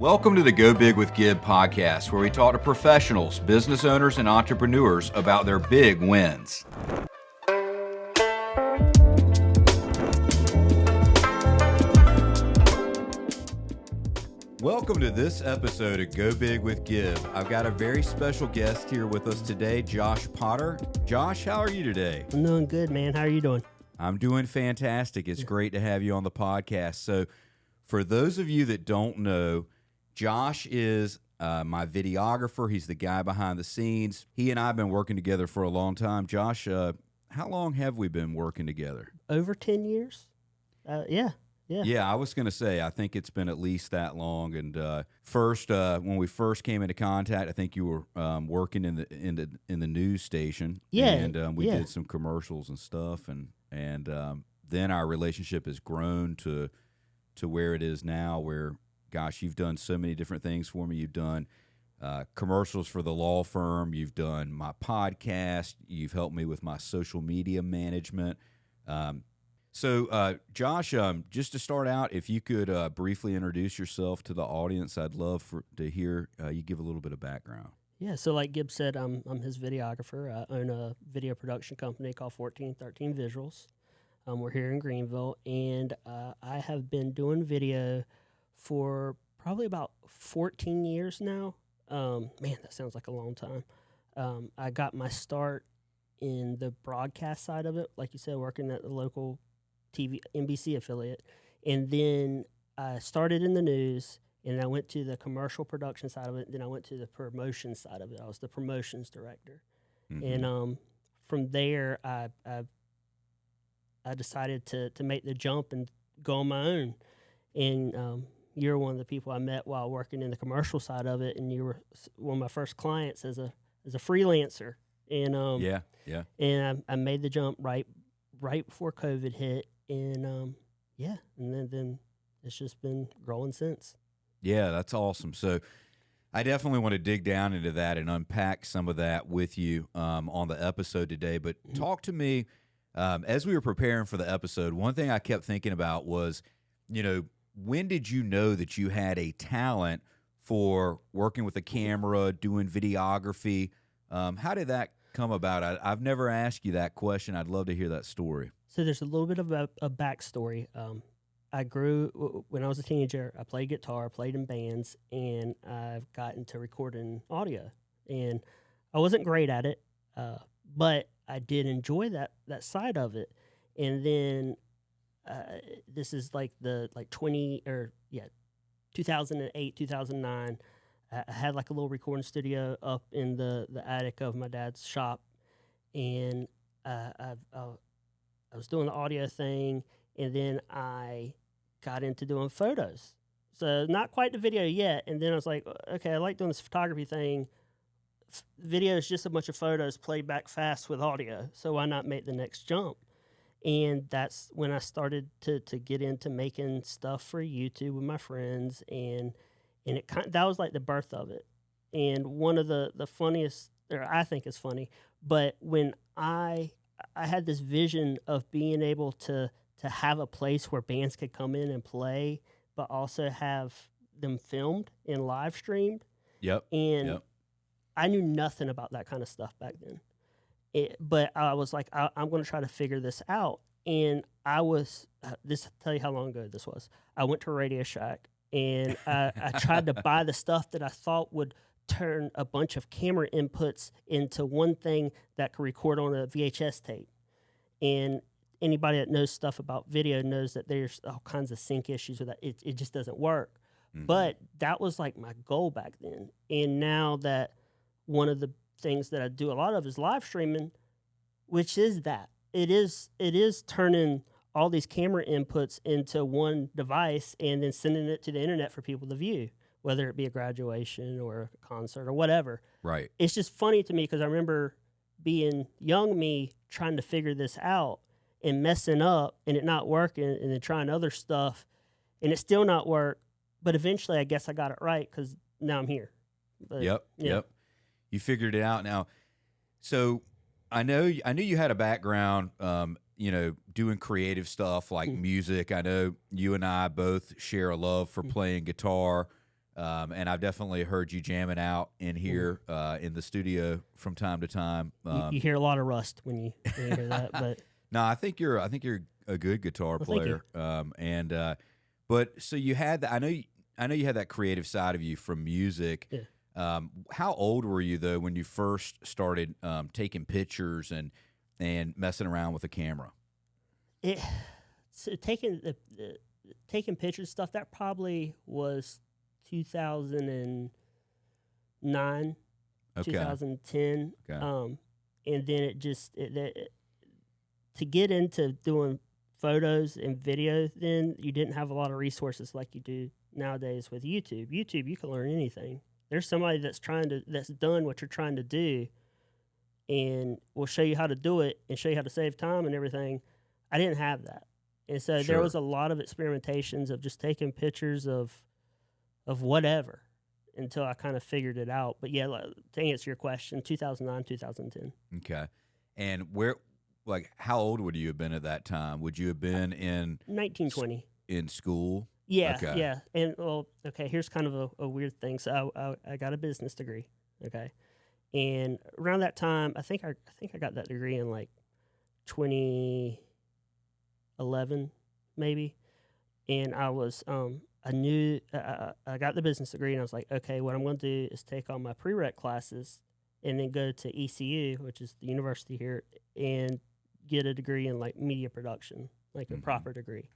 Welcome to the Go Big with Gib podcast, where we talk to professionals, business owners, and entrepreneurs about their big wins. Welcome to this episode of Go Big with Gib. I've got a very special guest here with us today, Josh Potter. Josh, how are you today? I'm doing good, man. How are you doing? I'm doing fantastic. It's great to have you on the podcast. So for those of you that don't know, Josh is my videographer. He's the guy behind the scenes. He and I have been working together for a long time. Josh, how long have we been working together? Over 10 years? Yeah, I was going to say, I think it's been at least that long. And when we first came into contact, I think you were working in the news station. Yeah, and we did some commercials and stuff. And then our relationship has grown to where it is now, where, gosh, you've done so many different things for me. You've done commercials for the law firm. You've done my podcast. You've helped me with my social media management. So, Josh, just to start out, if you could briefly introduce yourself to the audience, I'd love to hear you give a little bit of background. Yeah, so like Gib said, I'm his videographer. I own a video production company called 1413 Visuals. We're here in Greenville, and I have been doing video for probably about 14 years now. Man, that sounds like a long time. I got my start in the broadcast side of it, like you said, working at the local TV NBC affiliate. And then I started in the news, and I went to the commercial production side of it. Then I went to the promotion side of it. I was the promotions director. Mm-hmm. And from there, I decided to make the jump and go on my own. And you're one of the people I met while working in the commercial side of it, and you were one of my first clients as a freelancer. And and I made the jump right before COVID hit, and and then it's just been growing since. Yeah, that's awesome. So I definitely want to dig down into that and unpack some of that with you on the episode today. But talk to me, as we were preparing for the episode, one thing I kept thinking about was, when did you know that you had a talent for working with a camera, doing videography? How did that come about? I've never asked you that question. I'd love to hear that story. So there's a little bit of a backstory. I grew, when I was a teenager, I played guitar, played in bands, and I've gotten to recording audio. And I wasn't great at it, but I did enjoy that side of it. And then this is like 2008, 2009. I had like a little recording studio up in the attic of my dad's shop, and I was doing the audio thing, and then I got into doing photos. So not quite the video yet, and then I was like, okay, I like doing this photography thing. Video is just a bunch of photos played back fast with audio, so why not make the next jump? And that's when I started to get into making stuff for YouTube with my friends, and that was like the birth of it. And one of the funniest, or I think it's funny, but when I had this vision of being able to have a place where bands could come in and play, but also have them filmed and live streamed. Yep. And I knew nothing about that kind of stuff back then. But I was like, I'm going to try to figure this out. And I'll tell you how long ago this was. I went to Radio Shack, and I tried to buy the stuff that I thought would turn a bunch of camera inputs into one thing that could record on a VHS tape. And anybody that knows stuff about video knows that there's all kinds of sync issues with that. It just doesn't work. Mm-hmm. But that was like my goal back then. And now that one of the things that I do a lot of is live streaming, which is that. It is turning all these camera inputs into one device and then sending it to the internet for people to view, whether it be a graduation or a concert or whatever. Right. It's just funny to me because I remember being young me trying to figure this out and messing up and it not working, and then trying other stuff and it still not work. But eventually I guess I got it right because now I'm here. But, Yep. You figured it out now. So I knew you had a background, doing creative stuff like music. I know you and I both share a love for playing guitar. And I've definitely heard you jamming out in here in the studio from time to time. You hear a lot of rust when you hear that, but No, I think you're a good guitar well, thank you. player. But so you had that. I know you had that creative side of you from music. Yeah. How old were you though when you first started taking pictures and messing around with a camera? So taking pictures stuff, that probably was 2009, Okay. 2010. Okay. And then to get into doing photos and video, then you didn't have a lot of resources like you do nowadays with YouTube. YouTube, you can learn anything. There's somebody that's done what you're trying to do and will show you how to do it and show you how to save time and everything. I didn't have that. And so there was a lot of experimentations of just taking pictures of whatever until I kind of figured it out. But yeah, to answer your question, 2009, 2010. Okay. And how old would you have been at that time? Would you have been in 1920. In school? Yeah, Okay. yeah. And well, okay, here's kind of a weird thing. So I got a business degree. Okay. And around that time, I think I got that degree in like 2011 maybe. And I was I knew I got the business degree, and I was like, okay, what I'm going to do is take all my prereq classes and then go to ECU, which is the university here, and get a degree in like media production, like a proper degree.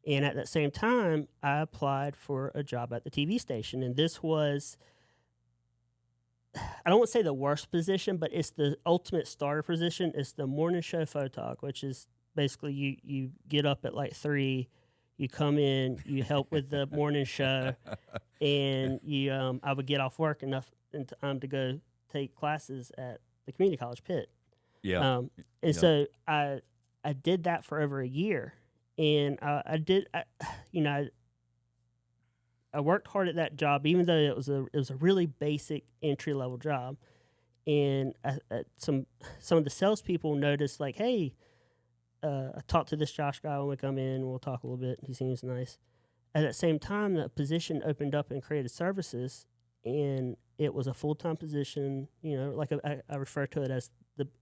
And at that same time, I applied for a job at the TV station, and this was, I don't want to say the worst position, but it's the ultimate starter position. It's the morning show photog, which is basically you get up at like 3, you come in, you help with the morning show, and I would get off work in time to go take classes at the community college Pitt. Yeah. So I did that for over a year, and I worked hard at that job, even though it was a really basic entry level job. And some of the salespeople noticed, like, hey, I talked to this Josh guy when we come in. We'll talk a little bit. He seems nice. At that same time, the position opened up in creative services, and it was a full-time position. Like I refer to it as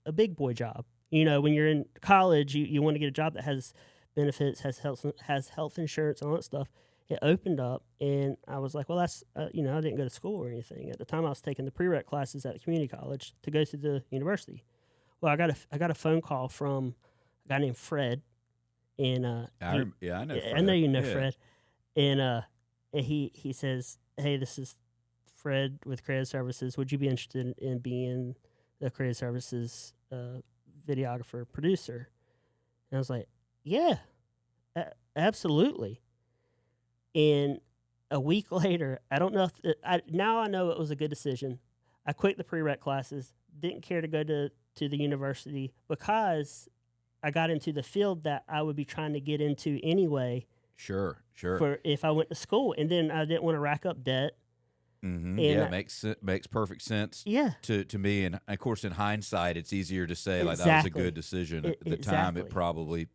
a big boy job. When you're in college, you want to get a job that has benefits, has health insurance, all that stuff. It opened up, and I was like, well, that's I didn't go to school or anything. At the time, I was taking the prereq classes at the community college to go to the university. Well, I got a phone call from a guy named Fred, and I know Fred. I know you know Fred, and he says, hey, this is Fred with Creative Services. Would you be interested in being the Creative Services videographer producer? And I was like, yeah, absolutely. And a week later, I don't know if now I know it was a good decision. I quit the prereq classes, didn't care to go to the university because I got into the field that I would be trying to get into anyway. Sure. For if I went to school, and then I didn't want to rack up debt. Mm-hmm. Yeah, it makes perfect sense. Yeah. To me, and of course, in hindsight, it's easier to say like Exactly. that was a good decision. At the time, it probably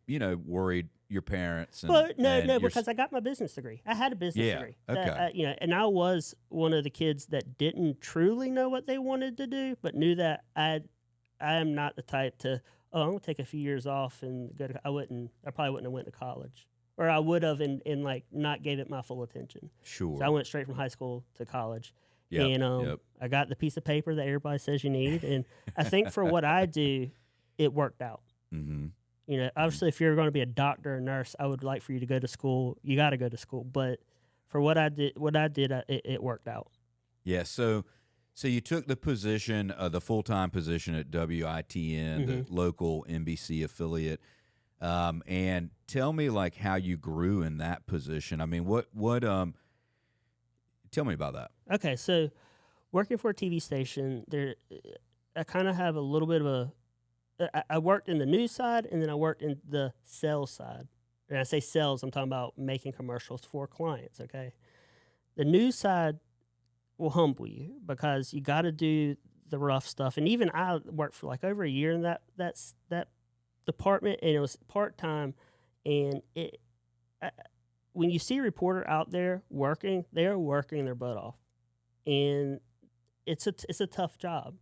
worried your parents. No, because I got my business degree. I had a business degree. Okay. And I was one of the kids that didn't truly know what they wanted to do, but knew that I am not the type to, I'm going to take a few years off and go to, I probably wouldn't have went to college. Or I would have and like not gave it my full attention. Sure. So I went straight from high school to college. Yep. And I got the piece of paper that everybody says you need. And I think for what I do, it worked out. Mm-hmm. Obviously, if you're going to be a doctor or nurse, I would like for you to go to school. You got to go to school. But for what I did, it worked out. Yeah. So you took the position, the full-time position at WITN, the local NBC affiliate. And tell me like how you grew in that position. I mean, tell me about that. Okay. So working for a TV station, I kind of have a little bit of I worked in the news side, and then I worked in the sales side. And I say sales, I'm talking about making commercials for clients. Okay. The news side will humble you because you got to do the rough stuff. And even I worked for like over a year in that department, and it was part-time, and when you see a reporter out there working, they are working their butt off, and it's a tough job.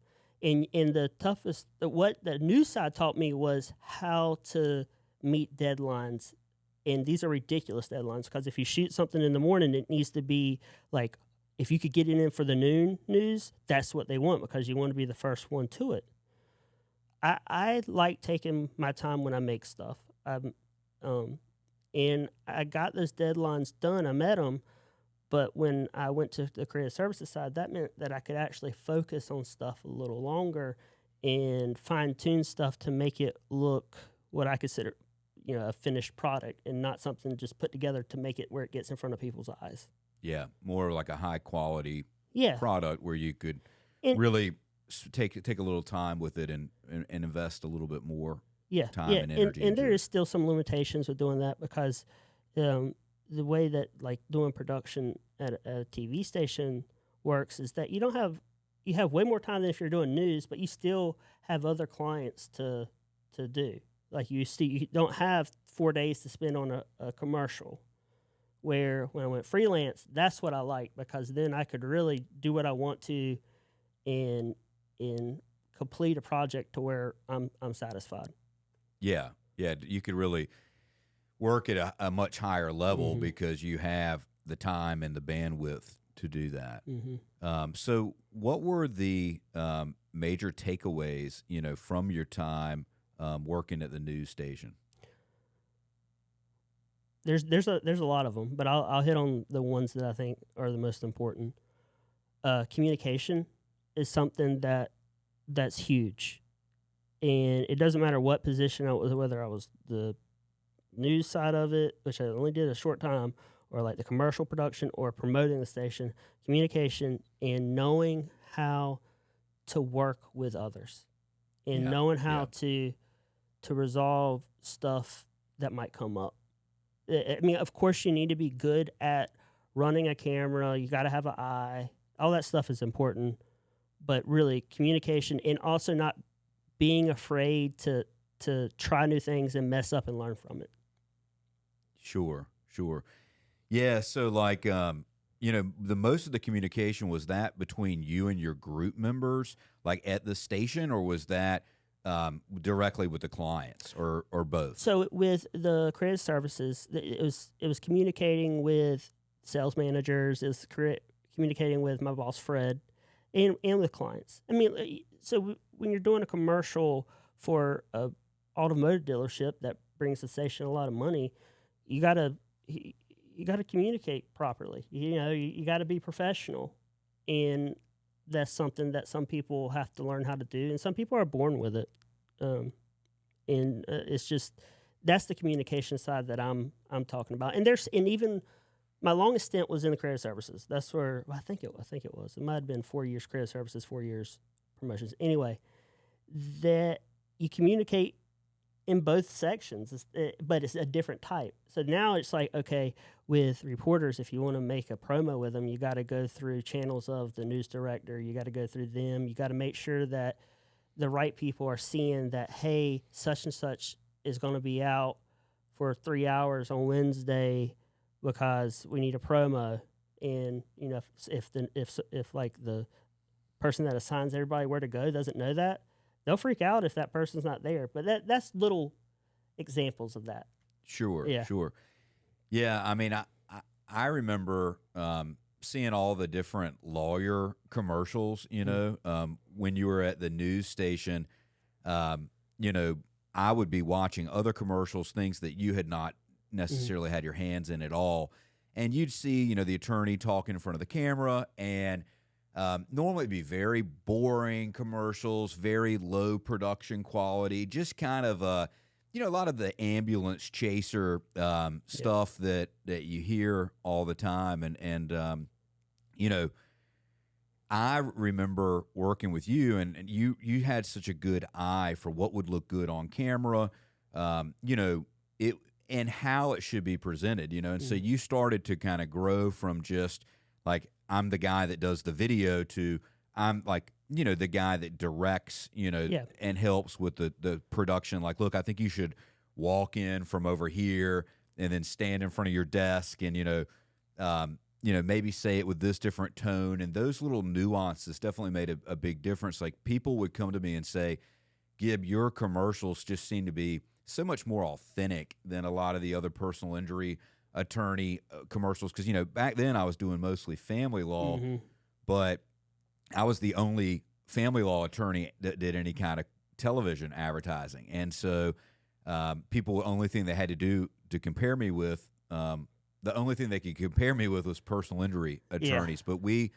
And the toughest, what the news side taught me was how to meet deadlines. And these are ridiculous deadlines, because if you shoot something in the morning, it needs to be like, if you could get it in for the noon news, that's what they want, because you want to be the first one to it. I like taking my time when I make stuff. And I got those deadlines done. I met them. But when I went to the creative services side, that meant that I could actually focus on stuff a little longer and fine-tune stuff to make it look what I consider, a finished product, and not something just put together to make it where it gets in front of people's eyes. Yeah, more like a high-quality Yeah. product where you could And- really take a little time with it and invest a little bit more Yeah, time and energy. and there into is still some limitations with doing that, because the way that like doing production at a TV station works is that you have way more time than if you're doing news, but you still have other clients to do. Like you don't have 4 days to spend on a commercial. Where when I went freelance, that's what I like, because then I could really do what I want to, and complete a project to where I'm satisfied. Yeah, you could really work at a much higher level Mhm. because you have the time and the bandwidth to do that. Mm-hmm. So, what were the major takeaways, from your time working at the news station? There's a lot of them, but I'll hit on the ones that I think are the most important. Communication is something that's huge, and it doesn't matter what position I was, whether I was the news side of it, which I only did a short time, or like the commercial production or promoting the station. Communication and knowing how to work with others, and knowing how to resolve stuff that might come up. I mean, of course, you need to be good at running a camera. You got to have an eye. All that stuff is important, but really communication, and also not being afraid to try new things and mess up and learn from it. Sure. Yeah, so like the most of the communication, was that between you and your group members, like at the station, or was that directly with the clients, or both? So with the creative services, it was communicating with sales managers, it was communicating with my boss Fred, and with clients. I mean, so when you're doing a commercial for a automotive dealership that brings the station a lot of money, you gotta communicate properly. You gotta be professional, and that's something that some people have to learn how to do, and some people are born with it. It's just, that's the communication side that I'm talking about. And even my longest stint was in the creative services. That's where I think it was. It might have been 4 years creative services, 4 years promotions. Anyway, that you communicate in both sections, but it's a different type. So now it's like, okay, with reporters, if you want to make a promo with them, you got to go through channels of the news director. You got to go through them. You got to make sure that the right people are seeing that, hey, such and such is going to be out for 3 hours on Wednesday because we need a promo. And if like the person that assigns everybody where to go doesn't know that, they'll freak out if that person's not there. But that's little examples of that. Sure. Yeah. Sure. Yeah, I mean, I remember seeing all the different lawyer commercials, when you were at the news station. I would be watching other commercials, things that you had not necessarily had your hands in at all. And you'd see, the attorney talking in front of the camera, and normally it'd be very boring commercials, very low production quality, just kind of a lot of the ambulance chaser stuff that you hear all the time. And I remember working with you, and you had such a good eye for what would look good on camera, it and how it should be presented, And so you started to kind of grow from just like, I'm the guy that does the video, to I'm like, the guy that directs, and helps with the production. Like, look, I think you should walk in from over here then stand in front of your desk and maybe say it with this different tone, and those little nuances definitely made a big difference. Like people would come to me and say, Gib, your commercials just seem to be so much more authentic than a lot of the other personal injury attorney commercials. Because, back then I was doing mostly family law, Mm-hmm. but I was the only family law attorney that did any kind of television advertising. And so people, the only thing they had to do to compare me with, the only thing they could compare me with was personal injury attorneys. But we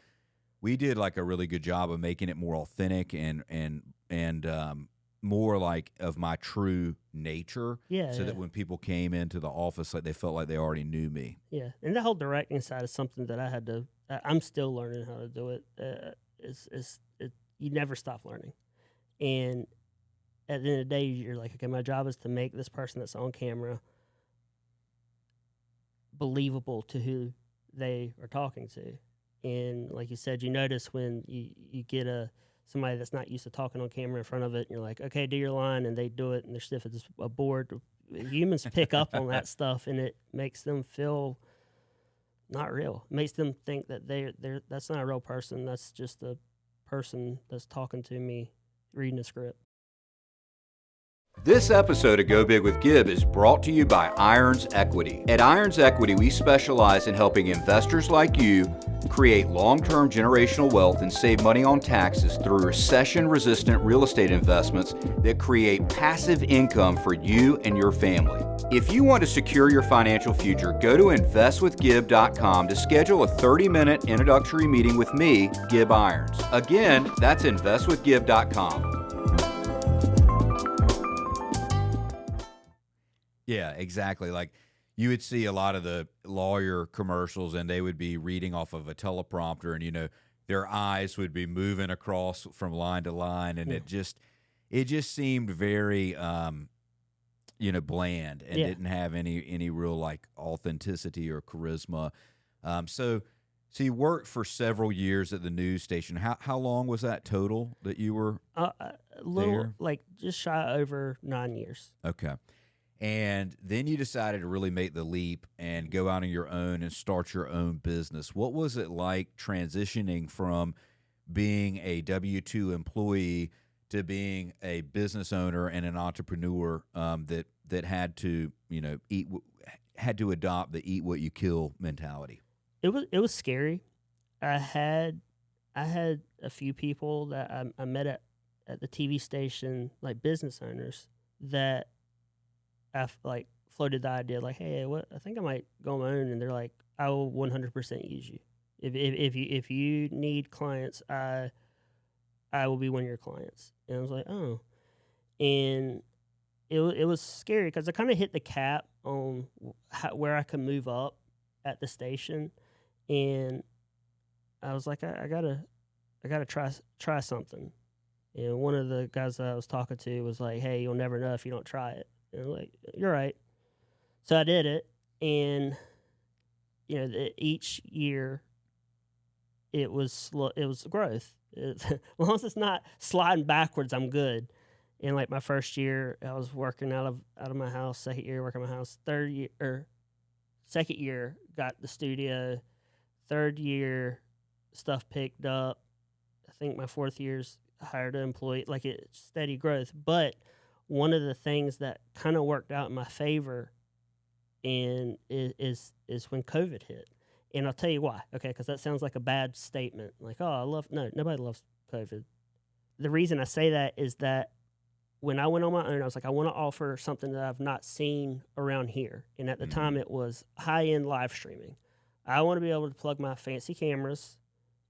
did like a really good job of making it more authentic and more like of my true nature. So that when people came into the office, like they felt like they already knew me. Yeah, and the whole directing side is something that I had to. I'm still learning how to do it. You never stop learning, and at the end of the day, you're like, okay, my job is to make this person that's on camera believable to who they are talking to. And like you said, you notice when you get somebody that's not used to talking on camera in front of it, and you're like, okay, do your line, and they do it, and they're stiff as a board. Humans pick up on that stuff, and it makes them feel not real. It makes them think that that's not a real person. That's just a person that's talking to me, reading a script. This episode of Go Big with Gib is brought to you by Irons Equity. At Irons Equity, we specialize in helping investors like you create long-term generational wealth and save money on taxes through recession-resistant real estate investments that create passive income for you and your family. If you want to secure your financial future, go to investwithgib.com to schedule a 30-minute introductory meeting with me, Gib Irons. Again, that's investwithgib.com. Yeah, exactly. Like you would see a lot of the lawyer commercials and they would be reading off of a teleprompter and, their eyes would be moving across from line to line. And it just seemed very, bland and didn't have any real like authenticity or charisma. So you worked for several years at the news station. How long was that total that you were A little, there? like just shy over 9 years. Okay. And then you decided to really make the leap and go out on your own and start your own business. What was it like transitioning from being a W-2 employee to being a business owner and an entrepreneur that had to, had to adopt the eat what you kill mentality? It was scary. I had a few people that I met at the TV station, like business owners, that I floated the idea, like, hey, I think I might go on my own, and they're like, I will 100% use you. If you need clients, I will be one of your clients. And I was like, oh, and it was scary because I kind of hit the cap on where I could move up at the station, and I was like, I gotta try something. And one of the guys that I was talking to was like, hey, you'll never know if you don't try it. And I'm like, you're right. So I did it, and each year it was growth. As long as it's not sliding backwards, I'm good. And like my first year, I was working out of my house. Second year, working at my house. Second year, got the studio. Third year, stuff picked up. I think my fourth year's hired an employee. Like it's steady growth, but one of the things that kind of worked out in my favor and is when COVID hit. And I'll tell you why, okay, because that sounds like a bad statement. Like, nobody loves COVID. The reason I say that is that when I went on my own, I was like, I want to offer something that I've not seen around here. And at the time, it was high-end live streaming. I want to be able to plug my fancy cameras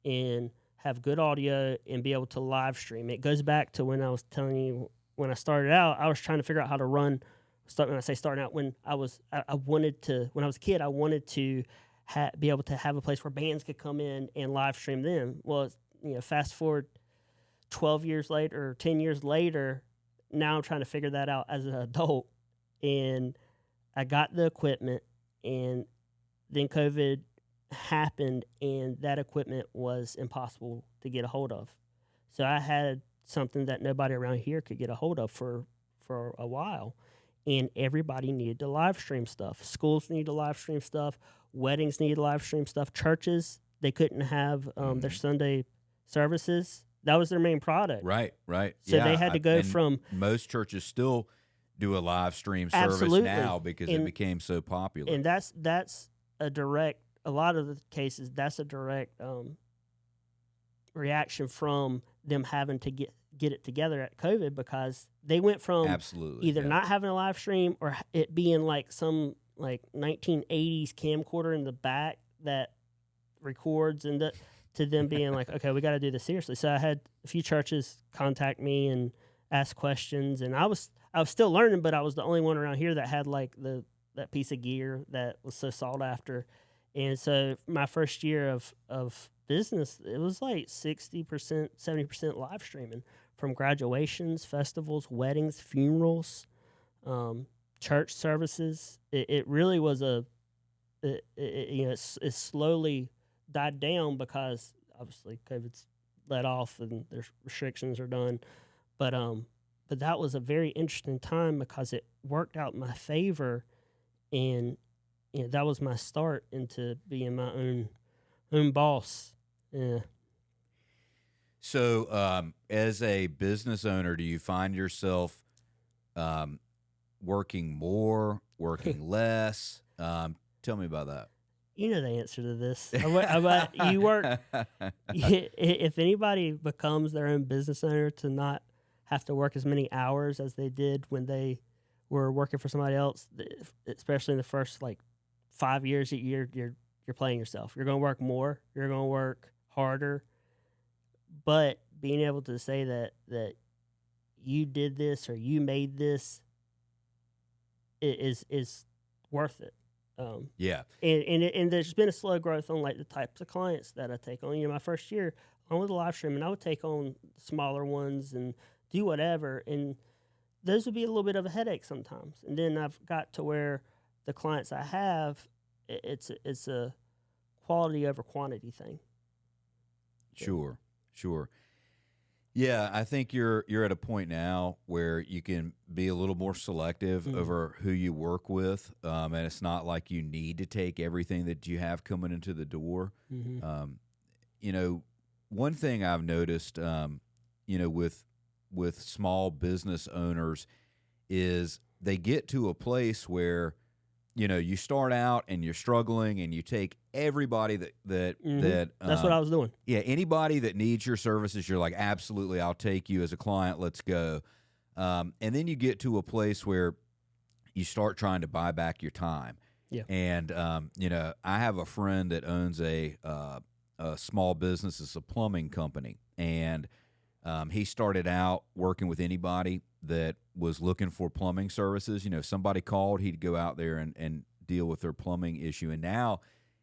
and have good audio and be able to live stream. It goes back to when I was telling you, when I started out, I was trying to figure out how to run. When I say starting out, when I was a kid, I wanted to be able to have a place where bands could come in and live stream them. Well, fast forward 12 years later or 10 years later, now I'm trying to figure that out as an adult. And I got the equipment, and then COVID happened, and that equipment was impossible to get a hold of. So I had something that nobody around here could get a hold of for a while. and everybody needed to live stream stuff. Schools needed to live stream stuff. Weddings needed to live stream stuff. Churches, they couldn't have their Sunday services. That was their main product. Right. So they had to go and from most churches still do a live stream service absolutely now because it became so popular. And that's a direct. A lot of the cases, that's a direct reaction from them having to get it together at COVID, because they went from absolutely either not having a live stream or it being like some like 1980s camcorder in the back that records, and to them being like, okay, we got to do this seriously. So I had a few churches contact me and ask questions, and I was still learning, but I was the only one around here that had like that piece of gear that was so sought after. And so my first year of business, it was like 60%, 70% live streaming, from graduations, festivals, weddings, funerals, church services. It really was it slowly died down because obviously COVID's let off and there's restrictions are done. But that was a very interesting time because it worked out in my favor, and that was my start into being my own boss. Yeah. So, as a business owner, do you find yourself working more, working less? Tell me about that. You know the answer to this. You work. If anybody becomes their own business owner, to not have to work as many hours as they did when they were working for somebody else, especially in the first like 5 years, you're playing yourself. You're going to work more. You're going to work harder. But being able to say that you did this or you made this is worth it. Yeah. And there's been a slow growth on like the types of clients that I take on. My first year along with the live stream, and I would take on smaller ones and do whatever, and those would be a little bit of a headache sometimes. And then I've got to where the clients I have, it's a quality over quantity thing. Sure. Yeah, I think you're at a point now where you can be a little more selective over who you work with, and it's not like you need to take everything that you have coming into the door. One thing I've noticed, with small business owners is they get to a place where you start out and you're struggling, and you take everybody that that's what I was doing. Yeah, anybody that needs your services, you're like, absolutely, I'll take you as a client. Let's go. And then you get to a place where you start trying to buy back your time. Yeah. And I have a friend that owns a small business. It's a plumbing company, and he started out working with anybody that was looking for plumbing services. If somebody called, he'd go out there and deal with their plumbing issue. And now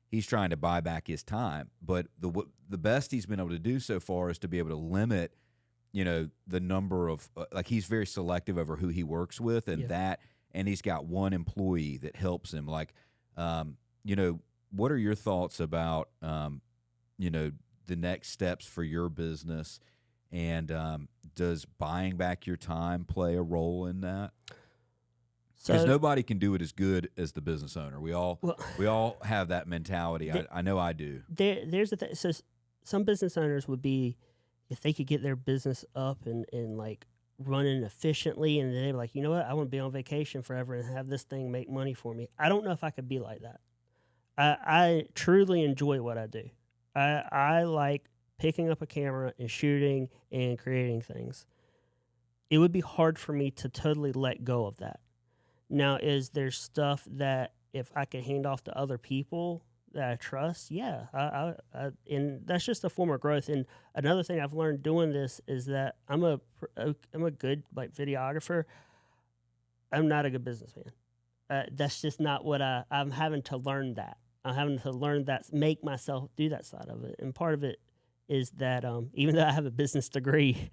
he's trying to buy back his time. But the best he's been able to do so far is to be able to limit, the number of he's very selective over who he works with, and and he's got one employee that helps him. Like, what are your thoughts about, the next steps for your business? And does buying back your time play a role in that? Because nobody can do it as good as the business owner. We all have that mentality. I know I do. There's the thing. So some business owners would be, if they could get their business up and like running efficiently, and they'd be like, you know what, I want to be on vacation forever and have this thing make money for me. I don't know if I could be like that. I truly enjoy what I do. I like picking up a camera and shooting and creating things. It would be hard for me to totally let go of that. Now, is there stuff that if I could hand off to other people that I trust? Yeah, and that's just a form of growth. And another thing I've learned doing this is that I'm a good like videographer. I'm not a good businessman. That's just not what I'm having to learn that. I'm having to learn that, make myself do that side of it. And part of it is that even though I have a business degree,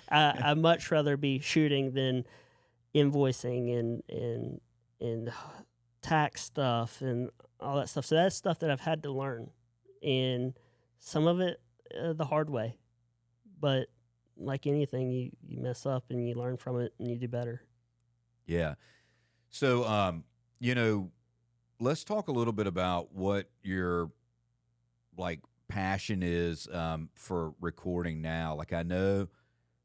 I much rather be shooting than invoicing and tax stuff and all that stuff. So that's stuff that I've had to learn, and some of it the hard way. But like anything, you mess up and you learn from it and you do better. Yeah. So, let's talk a little bit about what your like passion is for recording now. Like I know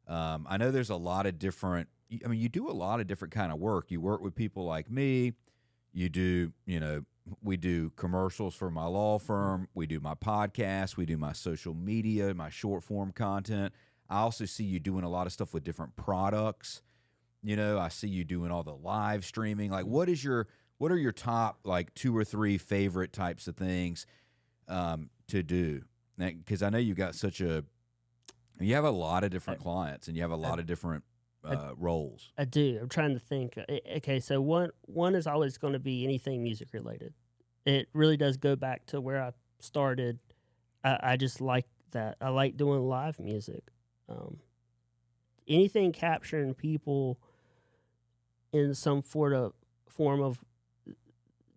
there's a lot of different. I mean, you do a lot of different kind of work. You work with people like me. You do, we do commercials for my law firm. We do my podcast. We do my social media, my short form content. I also see you doing a lot of stuff with different products. I see you doing all the live streaming. Like, what are your top like 2 or 3 favorite types of things to do? Because I know you have a lot of different clients and you have a lot of different roles. I do. I'm trying to think. Okay, so one is always going to be anything music related. It really does go back to where I started. I just like that. I like doing live music. Anything capturing people in some form of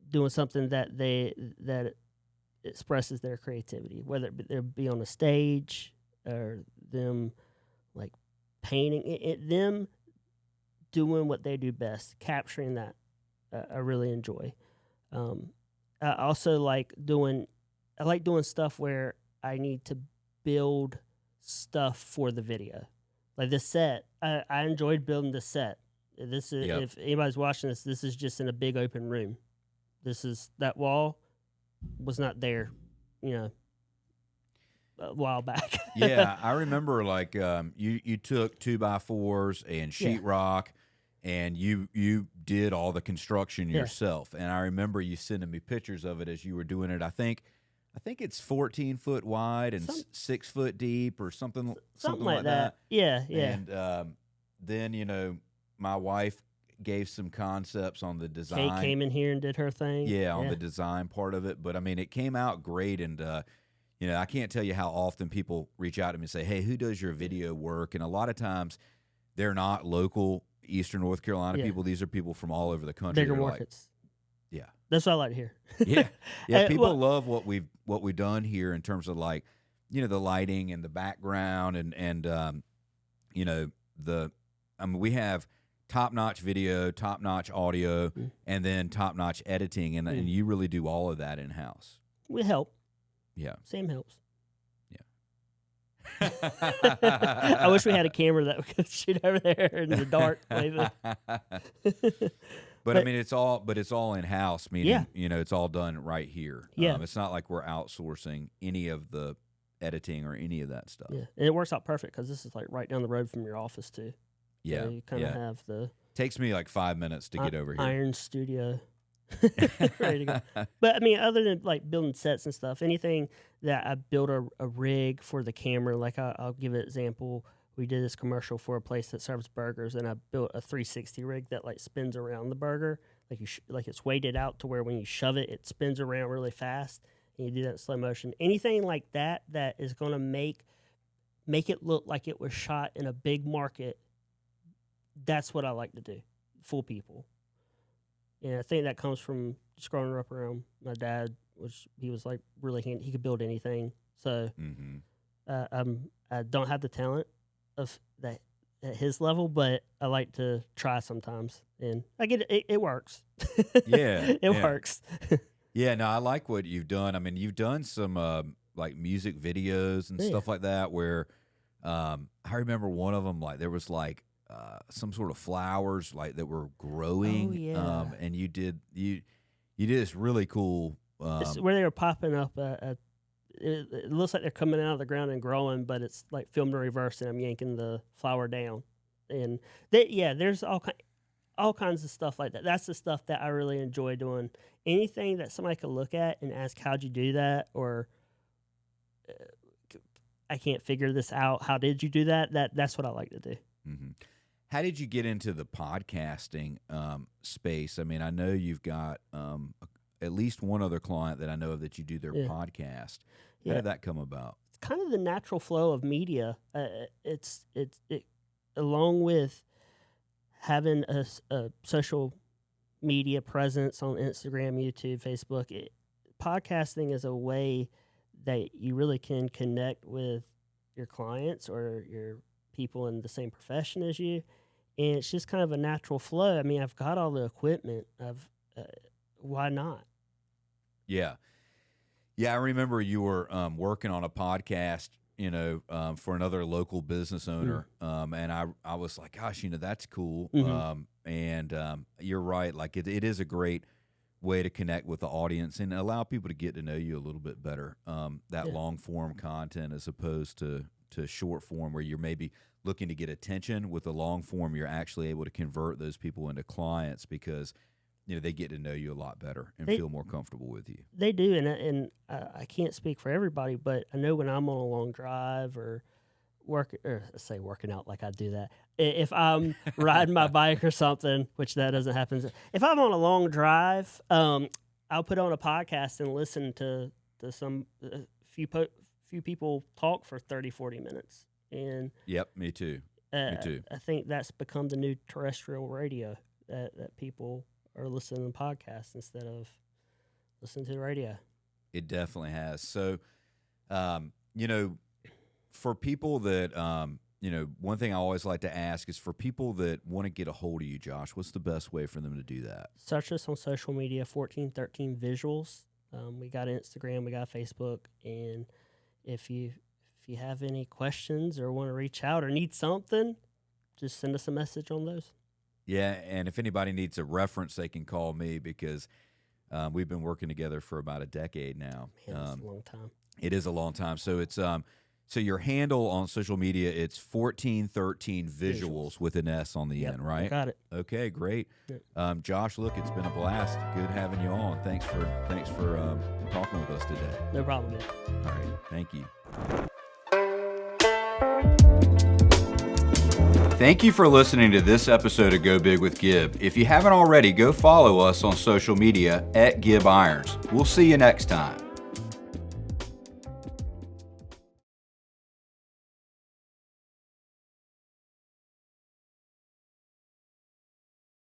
doing something that expresses their creativity, whether it be on a stage or them like painting them doing what they do best, capturing that. I really enjoy. I also like doing stuff where I need to build stuff for the video, like the set. I enjoyed building the set. This is If anybody's watching this, this is just in a big open room. That wall was not there, a while back. Yeah, I remember like you took 2x4s and sheetrock, and you did all the construction yourself. And I remember you sending me pictures of it as you were doing it. I think it's 14 foot wide and 6 foot deep or something like that. Yeah. And then my wife gave some concepts on the design. Kate came in here and did her thing. Yeah, on the design part of it. But I mean, it came out great, and I can't tell you how often people reach out to me and say, "Hey, who does your video work?" And a lot of times, they're not local Eastern North Carolina people. These are people from all over the country. Bigger markets. Yeah, that's what I like to hear. Yeah. People love what we've done here in terms of like, the lighting and the background and we have top-notch video, top-notch audio, and then top-notch editing, and you really do all of that in-house. We help. Yeah. Sam helps. Yeah. I wish we had a camera that we could shoot over there in the dark. Maybe. But I mean, it's all in-house, meaning, it's all done right here. Yeah. It's not like we're outsourcing any of the editing or any of that stuff. Yeah. And it works out perfect because this is like right down the road from your office, too. Yeah. So you kind of have the... Takes me like 5 minutes to get over here. Iron studio. Ready to go. But I mean, other than like building sets and stuff, anything that I built a rig for the camera, like I'll give an example. We did this commercial for a place that serves burgers, and I built a 360 rig that like spins around the burger, like it's weighted out to where when you shove it, it spins around really fast, and you do that in slow motion. Anything like that is going to make it look like it was shot in a big market. That's what I like to do, fool people. And I think that comes from just growing up around my dad, which he was like really handy. He could build anything. So I don't have the talent of that at his level, but I like to try sometimes, and I get it. It works. Yeah, it works. Yeah, no, I like what you've done. I mean, you've done some like music videos and stuff like that. Where I remember one of them, like there was like some sort of flowers like that were growing. Oh, yeah. And you did this really cool. It's where they were popping up. It looks like they're coming out of the ground and growing, but it's like filmed in reverse, and I'm yanking the flower down. And there's all kinds of stuff like that. That's the stuff that I really enjoy doing. Anything that somebody could look at and ask, "How'd you do that?" or "I can't figure this out. How did you do that?" That's what I like to do. Mm-hmm. How did you get into the podcasting space? I mean, I know you've got at least one other client that I know of that you do their podcast. How did that come about? It's kind of the natural flow of media. It along with having a social media presence on Instagram, YouTube, Facebook. Podcasting is a way that you really can connect with your clients or your people in the same profession as you, and it's just kind of a natural flow. I mean, I've got all the equipment. Why not? Yeah. Yeah, I remember you were working on a podcast, for another local business owner, and I was like, gosh, that's cool. And you're right, like it is a great way to connect with the audience and allow people to get to know you a little bit better. That long form content as opposed to short form, where you're maybe looking to get attention. With the long form, you're actually able to convert those people into clients because they get to know you a lot better and feel more comfortable with you. They do, and I can't speak for everybody, but I know when I'm on a long drive or working out like I do that. If I'm riding my bike or something, which that doesn't happen. If I'm on a long drive, I'll put on a podcast and listen to some few people talk for 30, 40 minutes. And yep, me too. Me too. I think that's become the new terrestrial radio that people are listening to podcasts instead of listening to the radio. It definitely has. So, for people that, one thing I always like to ask is for people that want to get a hold of you, Josh, what's the best way for them to do that? Search us on social media, 1413 Visuals. We got Instagram, we got Facebook, and if you have any questions or want to reach out or need something, just send us a message on those. Yeah, and if anybody needs a reference, they can call me because we've been working together for about a decade now. Man, that's a long time. It is a long time. So it's so your handle on social media, it's 1413 Visuals with an S on the end, right? Got it. Okay, great. Yep. Josh, look, it's been a blast. Good having you on. Thanks for talking with us today. No problem, man. All right, thank you. Thank you for listening to this episode of Go Big with Gib. If you haven't already, go follow us on social media @GibIrons. We'll see you next time.